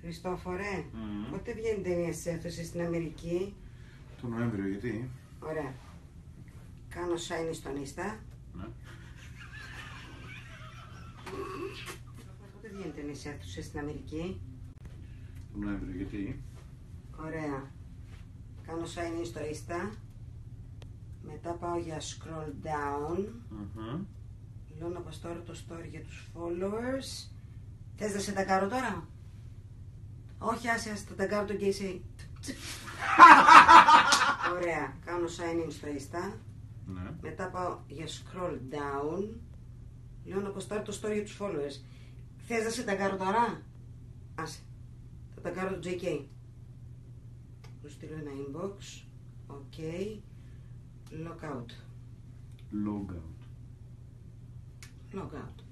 Χριστόφορε, πότε βγαίνει ταινία στις αίθουσες στην Αμερική? Το Νοέμβριο, γιατί? Ωραία. Κάνω shiny στον Insta. Ναι. Πότε βγαίνει ταινία στις αίθουσες στην Αμερική? Το Νοέμβριο, γιατί? Ωραία. Κάνω shiny στο Insta. Μετά πάω για scroll down. Λέω να παστώρω το story για τους followers. Θες να σε ταγκάρω τώρα? Όχι, άσε, το ταγκάρω τον KC. Ωραία, κάνω sign in στο Insta. Ναι. Μετά πάω για scroll down. Λέω να παστώρω το story για τους followers. Θες να σε ταγκάρω τώρα? Άσε, θα ταγκάρω το JK. Του στείλω ένα inbox. Ok. Log out. Log out. Log out.